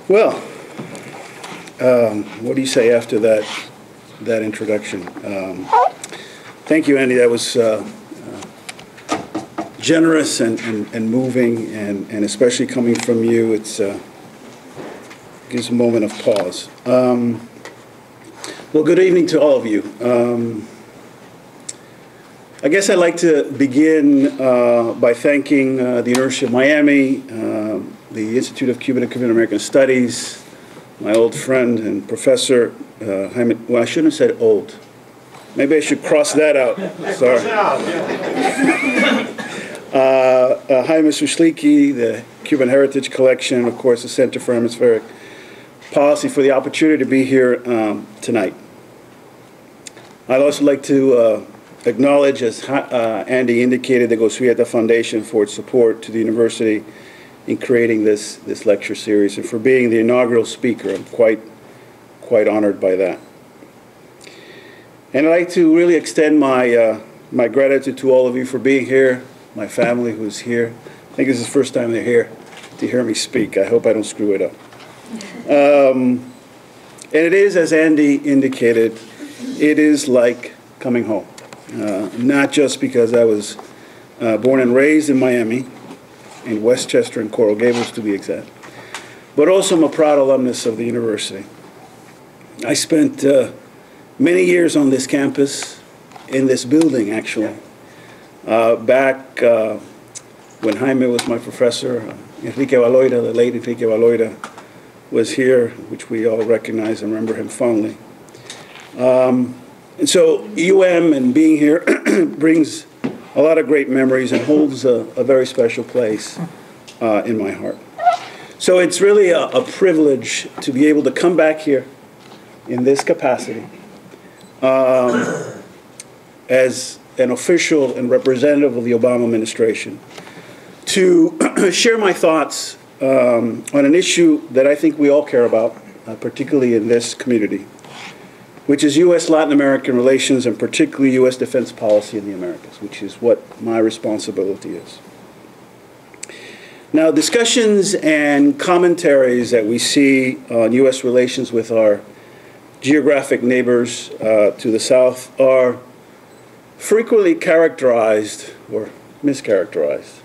Well, what do you say after that introduction? Thank you, Andy. That was generous and moving, and especially coming from you, it's gives a moment of pause. Well, good evening to all of you. I guess I'd like to begin by thanking the University of Miami, the Institute of Cuban and Cuban American Studies, my old friend and professor, Jaime, well, I shouldn't have said old. Maybe I should cross that out. Sorry. Jaime Susliki, the Cuban Heritage Collection, and of course the Center for Hemispheric Policy, for the opportunity to be here tonight. I'd also like to acknowledge, as Andy indicated, the Gosueta Foundation for its support to the university in creating this lecture series and for being the inaugural speaker. I'm quite honored by that. And I'd like to really extend my gratitude to all of you for being here, my family who's here. I think this is the first time they're here to hear me speak. I hope I don't screw it up. And it is, as Andy indicated, it is like coming home. Not just because I was born and raised in Miami, in Westchester and Coral Gables to be exact, but also I'm a proud alumnus of the university. I spent many years on this campus, in this building actually, back when Jaime was my professor. Enrique Valoida, the late Enrique Valoida, was here, which we all recognize and remember him fondly. And so UM and being here brings a lot of great memories and holds a very special place in my heart. So it's really a privilege to be able to come back here in this capacity as an official and representative of the Obama administration to share my thoughts on an issue that I think we all care about, particularly in this community, which is U.S.-Latin American relations and particularly U.S. defense policy in the Americas, which is what my responsibility is. Now, discussions and commentaries that we see on U.S. relations with our geographic neighbors to the south are frequently characterized or mischaracterized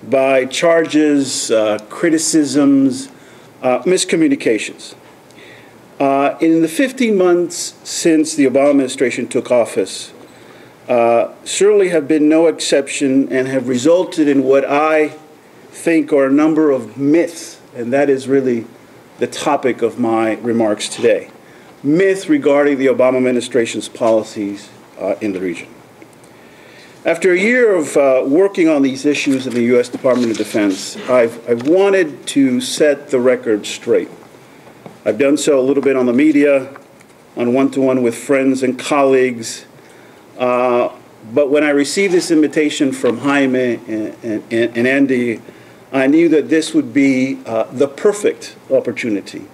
by charges, criticisms, miscommunications. In the 15 months since the Obama administration took office, certainly have been no exception and have resulted in what I think are a number of myths, and that is really the topic of my remarks today. Myths regarding the Obama administration's policies in the region. After a year of working on these issues in the U.S. Department of Defense, I've wanted to set the record straight. I've done so a little bit on the media, on one-to-one with friends and colleagues. But when I received this invitation from Jaime and Andy, I knew that this would be the perfect opportunity,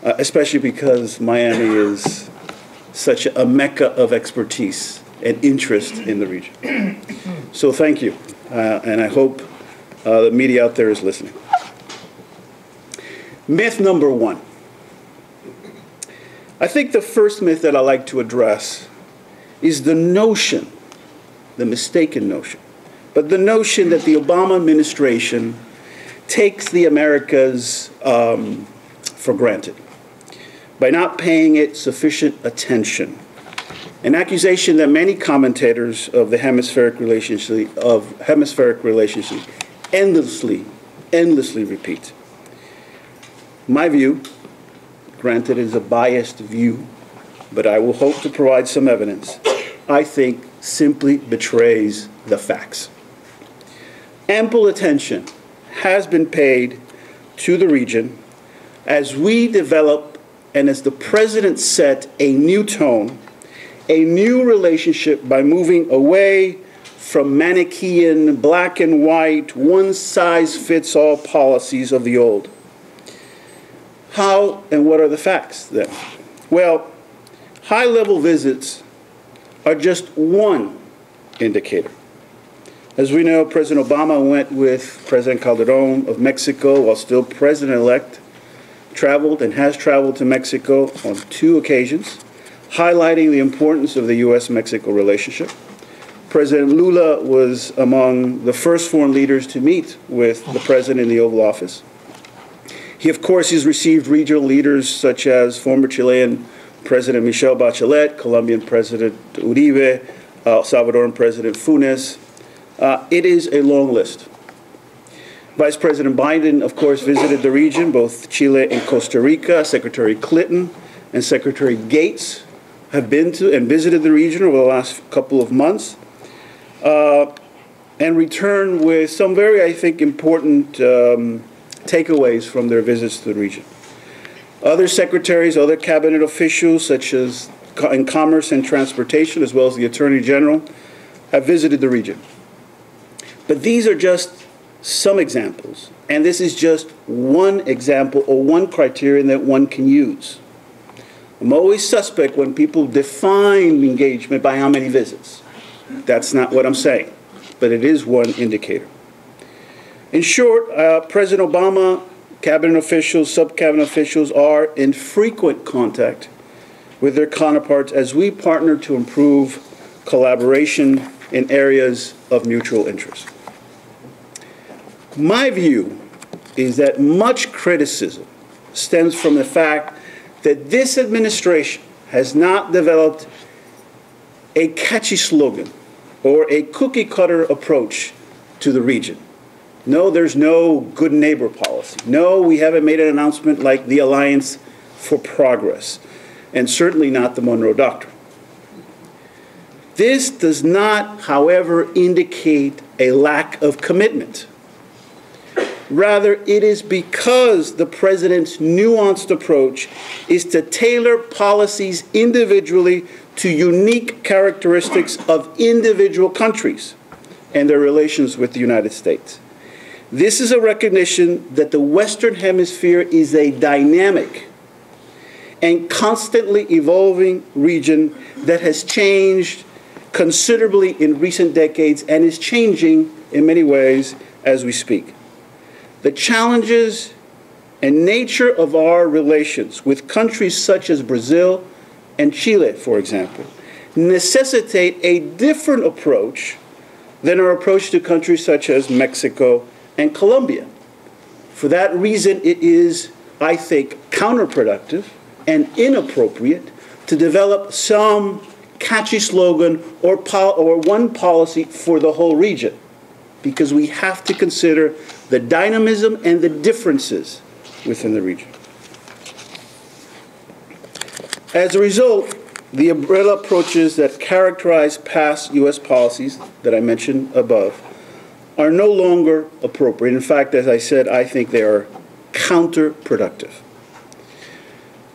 especially because Miami is such a mecca of expertise and interest in the region. So thank you, and I hope the media out there is listening. Myth number one. I think the first myth that I like to address is the notion, the mistaken notion, but the notion that the Obama administration takes the Americas for granted by not paying it sufficient attention. An accusation that many commentators of the hemispheric relationship endlessly repeat. My view, granted, is a biased view, but I will hope to provide some evidence, I think simply betrays the facts. Ample attention has been paid to the region as we develop and as the president set a new tone, a new relationship by moving away from Manichaean, black and white, one-size-fits-all policies of the old. How and what are the facts then? Well, high-level visits are just one indicator. As we know, President Obama went with President Calderon of Mexico while still president-elect traveled and has traveled to Mexico on 2 occasions, highlighting the importance of the U.S.-Mexico relationship. President Lula was among the first foreign leaders to meet with the president in the Oval Office. He, of course, has received regional leaders such as former Chilean President Michelle Bachelet, Colombian President Uribe, Salvadoran President Funes. It is a long list. Vice President Biden, of course, visited the region, both Chile and Costa Rica. Secretary Clinton and Secretary Gates have been to and visited the region over the last couple of months and returned with some very, I think, important takeaways from their visits to the region. Other secretaries, other cabinet officials, such as in Commerce and Transportation, as well as the Attorney General, have visited the region. But these are just some examples, and this is just one example or one criterion that one can use. I'm always suspect when people define engagement by how many visits. That's not what I'm saying, but it is one indicator. In short, President Obama, cabinet officials, sub-cabinet officials are in frequent contact with their counterparts as we partner to improve collaboration in areas of mutual interest. My view is that much criticism stems from the fact that this administration has not developed a catchy slogan or a cookie-cutter approach to the region. No, there's no good neighbor policy. No, we haven't made an announcement like the Alliance for Progress, and certainly not the Monroe Doctrine. This does not, however, indicate a lack of commitment. Rather, it is because the president's nuanced approach is to tailor policies individually to unique characteristics of individual countries and their relations with the United States. This is a recognition that the Western Hemisphere is a dynamic and constantly evolving region that has changed considerably in recent decades and is changing in many ways as we speak. The challenges and nature of our relations with countries such as Brazil and Chile, for example, necessitate a different approach than our approach to countries such as Mexico and Colombia. For that reason, it is, I think, counterproductive and inappropriate to develop some catchy slogan or one policy for the whole region, because we have to consider the dynamism and the differences within the region. As a result, the umbrella approaches that characterize past U.S. policies that I mentioned above are no longer appropriate. In fact, as I said, I think they are counterproductive.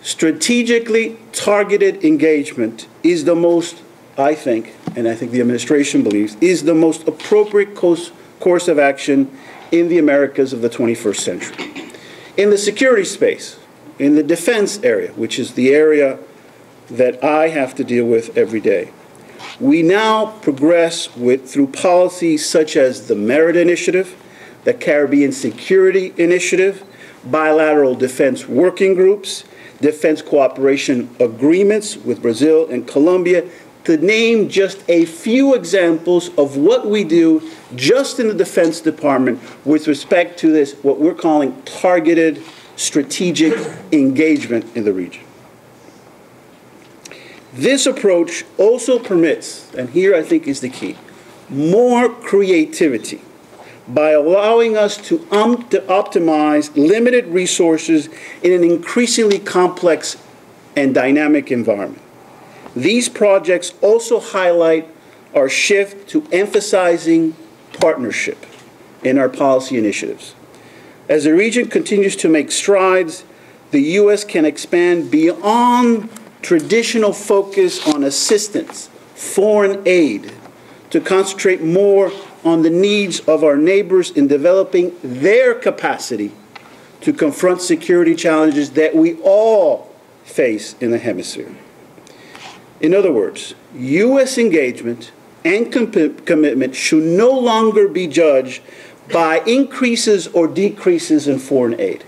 Strategically targeted engagement is the most, I think, and I think the administration believes, is the most appropriate course of action in the Americas of the 21st century. In the security space, in the defense area, which is the area that I have to deal with every day, we now progress through policies such as the Merit Initiative, the Caribbean Security Initiative, bilateral defense working groups, defense cooperation agreements with Brazil and Colombia, to name just a few examples of what we do just in the Defense Department with respect to this, what we're calling targeted strategic engagement in the region. This approach also permits, and here I think is the key, more creativity by allowing us to optimize limited resources in an increasingly complex and dynamic environment. These projects also highlight our shift to emphasizing partnership in our policy initiatives. As the region continues to make strides, the U.S. can expand beyond traditional focus on assistance, foreign aid, to concentrate more on the needs of our neighbors in developing their capacity to confront security challenges that we all face in the hemisphere. In other words, U.S. engagement and commitment should no longer be judged by increases or decreases in foreign aid.